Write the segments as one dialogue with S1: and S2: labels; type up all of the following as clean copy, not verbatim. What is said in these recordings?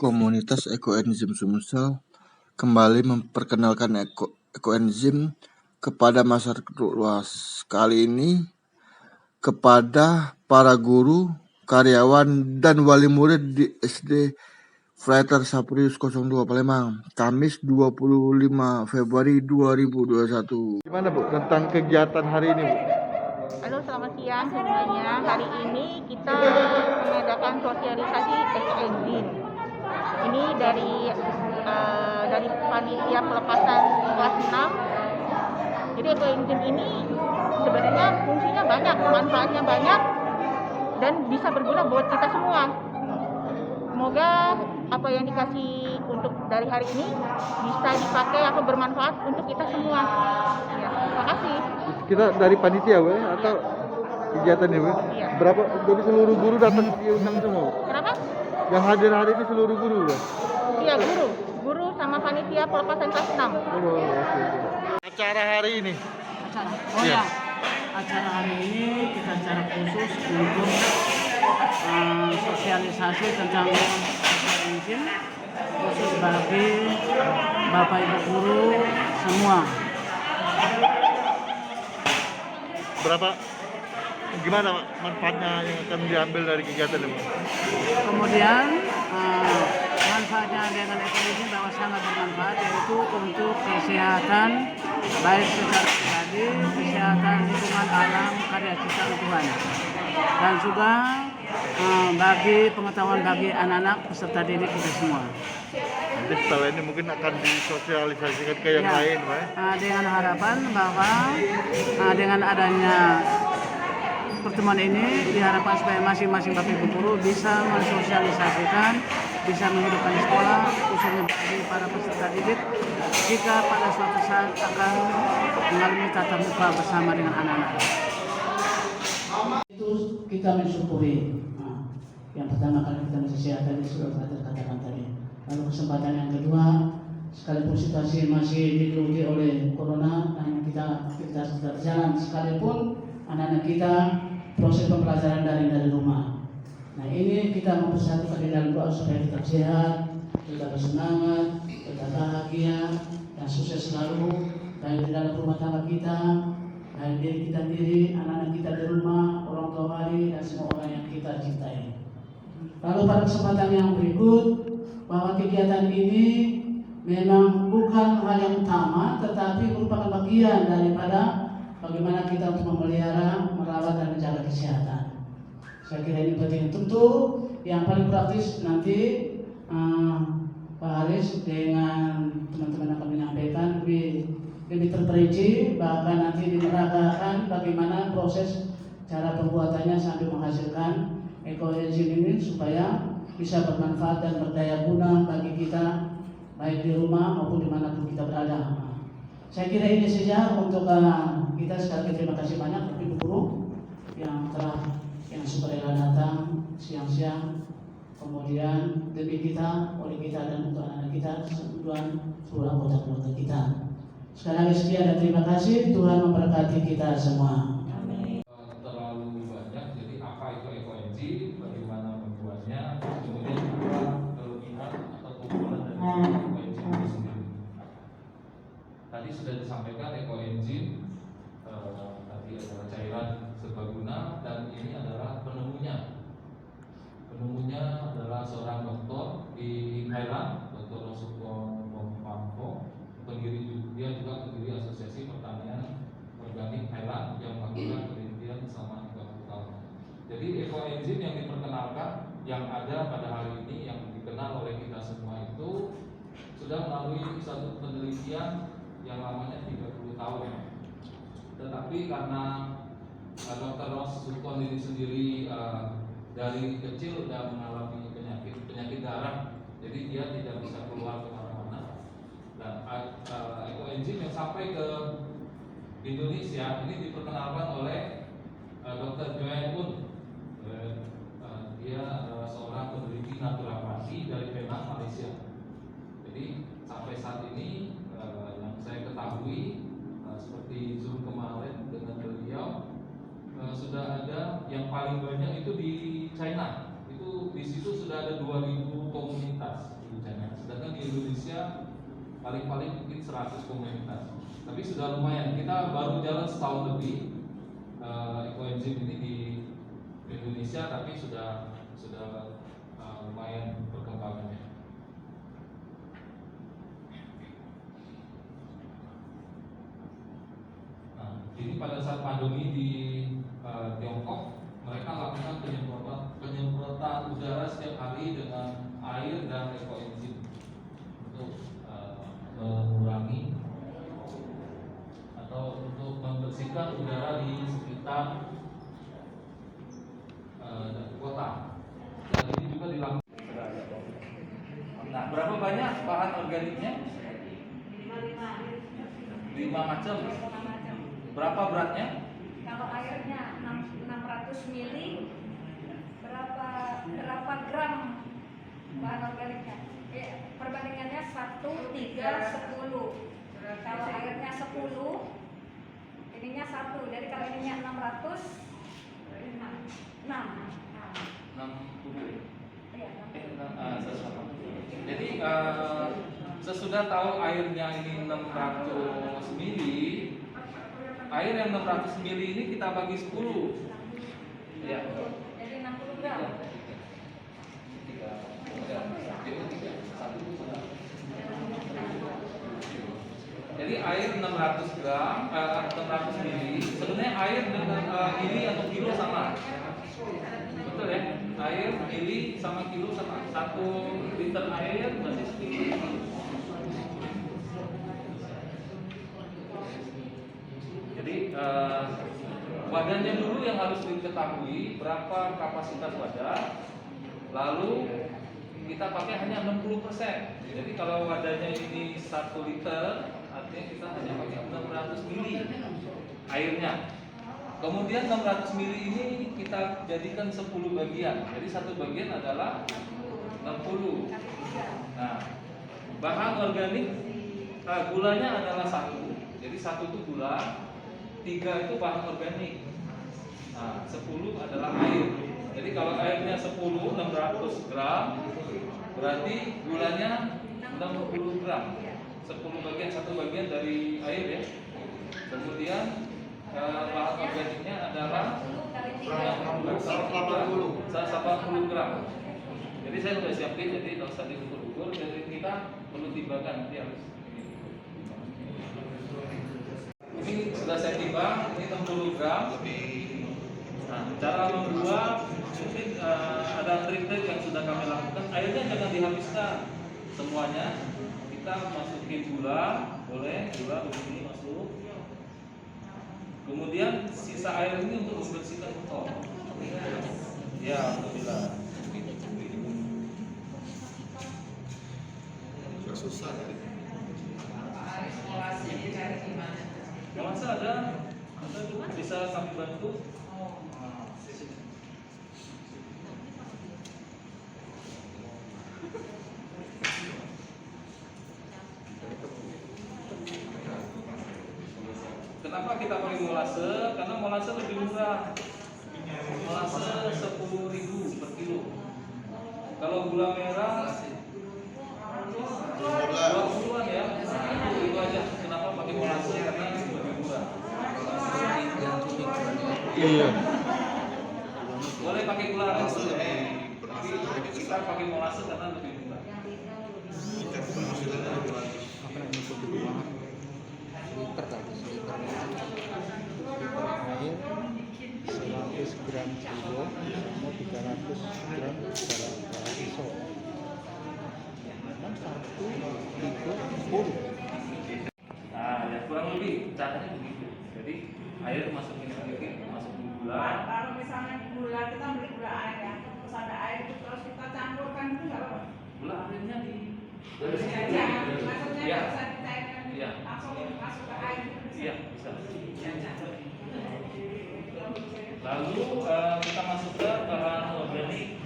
S1: Komunitas Ekoenzim Sumsel kembali memperkenalkan ekoenzim kepada masyarakat luas. Kali ini kepada para guru, karyawan, dan wali murid di SD Frater Saprius 02 Palembang, Kamis 25 Februari 2021. Gimana Bu tentang kegiatan hari ini Bu?
S2: Halo, selamat siang semuanya. Hari ini kita mengadakan sosialisasi ekoenzim. Ini dari panitia pelepasan kelas 6. Jadi ekoenzim ini sebenarnya fungsinya banyak, manfaatnya banyak, dan bisa berguna buat kita semua. Semoga apa yang dikasih untuk dari hari ini bisa dipakai atau bermanfaat untuk kita semua. Ya, terima kasih.
S1: Kita dari panitia Bu atau kegiatan ini Bu?
S2: Iya.
S1: Berapa dari seluruh guru datang diundang semua?
S2: Kenapa?
S1: Yang hadir hari ini seluruh guru ya?
S2: Iya, guru sama panitia pelepasan kelas 6.
S1: Acara hari ini?
S3: Acara hari ini kita secara khusus untuk sosialisasi tentang ekoenzim khusus bagi Bapak Ibu guru semua.
S1: Gimana manfaatnya yang akan diambil dari kegiatan ini?
S3: Kemudian manfaatnya dengan ekoenzim bahwa sangat bermanfaat, yaitu untuk kesehatan baik secara pribadi, kesehatan lingkungan alam, karya cipta Tuhan, dan juga bagi pengetahuan bagi anak-anak peserta didik kita semua.
S1: Nanti setelah ini mungkin akan disosialisasikan ke yang lain Pak?
S3: Dengan harapan bahwa dengan adanya pertemuan ini diharapkan supaya masing-masing Bapak Ibu guru bisa mensosialisasikan, bisa menghidupkan sekolah, khususnya bagi para peserta didik jika pada suatu saat akan mengalami tatap muka bersama dengan anak-anak. Itu kita mensyukuri. Yang pertama kali kita kesehatan itu sudah terkatakan tadi. Lalu kesempatan yang kedua, sekalipun situasi masih digeluti oleh corona dan aktivitas tetap berjalan, sekalipun anak-anak kita proses pembelajaran dari rumah. Nah, ini kita mempersatukan di dalam doa supaya tetap sehat, tetap bersemangat, tetap bahagia, dan sukses selalu baik di dalam rumah tangga kita, baik diri kita sendiri, anak-anak kita di rumah, orang tua wali, dan semua orang yang kita cintai. Lalu pada kesempatan yang berikut, bahwa kegiatan ini memang bukan hal yang utama, tetapi merupakan bagian daripada bagaimana kita untuk memelihara, merawat, dan menjaga kesehatan. Saya kira ini penting. Tentu yang paling praktis nanti Pak Haris dengan teman-teman akan menyampaikan lebih terperinci, bahkan nanti dineragakan bagaimana proses cara pembuatannya sambil menghasilkan ekoenzim ini supaya bisa bermanfaat dan berdaya guna bagi kita baik di rumah maupun dimanapun kita berada. Saya kira ini saja untuk kita. Sekali lagi terima kasih banyak Bapak Ibu guru yang sukarela datang siang-siang, kemudian demi kita, oleh kita, dan untuk anak-anak kita, seluruh anggota keluarga kita. Sekali lagi sekian dan terima kasih. Tuhan memberkati kita semua.
S4: Terlalu banyak, jadi apa itu ekoenzim, bagaimana membuatnya, kemudian juga kelebihan atau keunggulan dari ekoenzim itu sendiri. Tadi sudah disampaikan ekoenzim tadi adalah cairan serbaguna, dan ini adalah penemunya. Penemunya adalah seorang dokter di Thailand, Dr. Rosukon Pampo. Dia juga pendiri Asosiasi Pertanian Organik Thailand yang melakukan penelitian selama 30 tahun. Jadi ekoenzim yang diperkenalkan, yang ada pada hari ini, yang dikenal oleh kita semua itu sudah melalui satu penelitian yang lamanya 30 tahun. Tetapi karena Dr. Rosukon ini sendiri dari kecil sudah mengalami penyakit darah, jadi dia tidak bisa keluar kemana-mana. Dan ekoenzim yang sampai ke Indonesia ini diperkenalkan oleh Dr. Joanne Un. Dia adalah seorang peneliti naturopati dari Penang, Malaysia. Jadi sampai saat ini yang saya ketahui, seperti Zoom kemarin dengan beliau, sudah ada yang paling banyak itu di China. Itu di situ sudah ada 2000 komunitas. Indonesia paling-paling mungkin 100 komunitas. Tapi sudah lumayan. Kita baru jalan setahun lebih ekoenzim ini di Indonesia, tapi sudah lumayan perkembangannya. Nah, ini pada saat pandemi di Tiongkok, mereka lakukan penyemprotan udara setiap hari dengan air dan ekoenzim untuk mengurangi atau untuk membersihkan udara di sekitar kota. Dan ini juga dilakukan. Nah, berapa banyak bahan organiknya? 5 macam. Berapa beratnya?
S5: Kalau airnya 600 mili, berapa gram bahan organiknya? Perbandingannya 1, 3, 10. Kalau airnya 10, ininya 1. Jadi kalau ininya 600, 6.
S4: 60.
S5: Iya,
S4: 180. Jadi sesudah tahu airnya ini 600 mili, air yang 600 mili ini kita bagi 10. Ya.
S5: Jadi 60 gram.
S4: Jadi air 600 gram, 600 mili. Sebenarnya air dengan mili atau kilo sama. Betul ya? Air mili sama kilo sama. 1 liter air berarti 10 kilo. Jadi wadahnya dulu yang harus diketahui berapa kapasitas wadah. Lalu kita pakai hanya 60%. Jadi kalau wadahnya ini 1 liter, artinya kita hanya pakai 600 mili airnya. Kemudian 600 mili ini kita jadikan 10 bagian. Jadi satu bagian adalah 60. Nah, bahan organik gulanya adalah 1. Jadi 1 itu gula, 3 itu bahan organik. Nah, 10 adalah air. Jadi kalau airnya 10, 600 gram, berarti gulanya 60 gram. 10 bagian, 1 bagian dari air ya. Kemudian bahan organiknya adalah 180 gram. Jadi saya sudah siapin, jadi tidak usah diukur-ukur. Jadi kita perlu timbangan nanti harus. Ini sudah saya timbang, ini 60 gram. Nah, cara membuat mungkin ada trik-trik yang sudah kami lakukan. Airnya jangan dihabiskan semuanya. Kita masukin gula, boleh gula begini masuk. Kemudian sisa air ini untuk membersihkan motor. Ya, alhamdulillah.
S1: Susah.
S4: Molase ada bisa kami bantu. Kenapa kita pakai molase? Karena molase lebih murah. Molase 10.000 per kilo. Kalau gula merah 20-an ya. Itu aja. Kenapa pakai molase? Karena lebih murah.
S1: Iya.
S4: Boleh pakai gula aren boleh. Tapi kita pakai molase karena lebih murah.
S6: Liter tadi, liter air 100 gram gula sama 300 gram garam iso. Memang 1, 3, 10.
S4: Nah, ya kurang lebih caranya begitu. Jadi air masukin sedikit, masukin gula.
S7: Kalau misalnya gula kita beli gula air ya, terus ada air itu terus kita campurkan itu nggak apa-apa.
S4: Gula airnya di
S7: Aja, maksudnya
S4: ya.
S7: nggak usah dicairkan,
S4: Iya.
S7: langsung masuk ke air.
S4: Iya, bisa. Lalu kita masukkan bahan organik.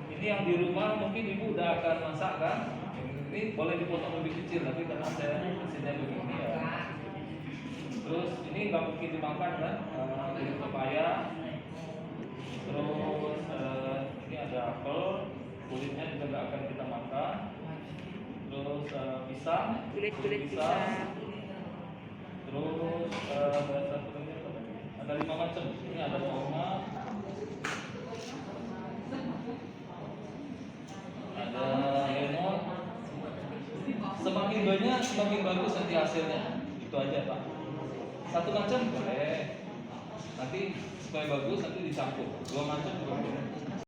S4: Ini yang di rumah mungkin ibu udah akan masak kan? Ini boleh dipotong lebih kecil, tapi karena saya mesinnya begini ya. Terus ini nggak mungkin dimakan kan? Ini pepaya. Terus ini ada apel, kulitnya juga nggak akan kita makan. terus pisang,
S5: Kulit-kulit
S4: pisang, terus ada satu lagi apa tadi? Ada 5 macam. Ini ada tomat, ada lemon. Semakin banyak semakin bagus nanti hasilnya. Itu aja Pak. Satu macam boleh. Nanti supaya bagus nanti dicampur. 2 macam juga boleh.